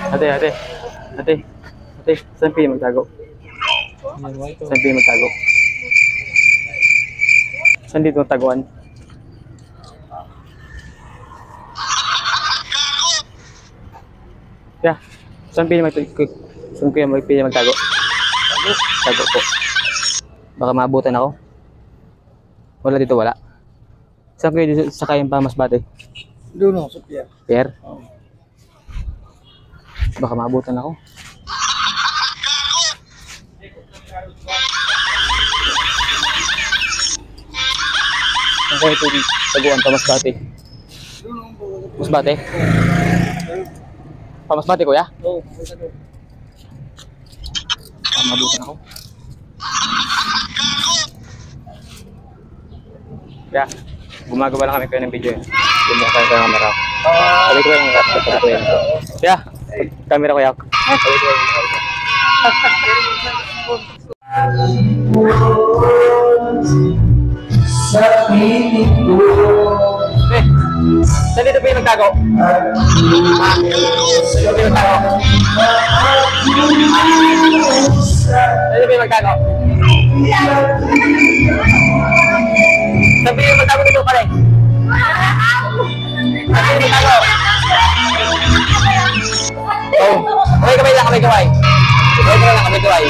Ate, ate. Ate. Ate, saan pinili magtago? Saan pinili magtago? Saan dito magtaguan? Yeah. Saan pinili magtago? Tago po. Baka maabutan ako. Wala dito, wala. Saan kayo dito sa kayang Pamasbate? Doon sa Pierre. Pierre? Baka maabutan ako. Saan kayo ito taguan Pamasbate? Pamasbate? Pamasbate, kuya? Oo. Baka maabutan ako. Yeah, gumagawa lang kami kayo ng video. Gumagawa kayo ng camera. Sabi ko yung laptop ko yun. Yeah, camera ko yak. Sabi ko yung sa piling ko. Eh, saan dito pa yung nagtago? Saan dito pa yung nagtago? Saan dito pa yung nagtago? Sabi yung magtago dito pare. Sabi yung magtago. Oh, kamay lang, kamay kamay. Kamay lang, kamay kamay.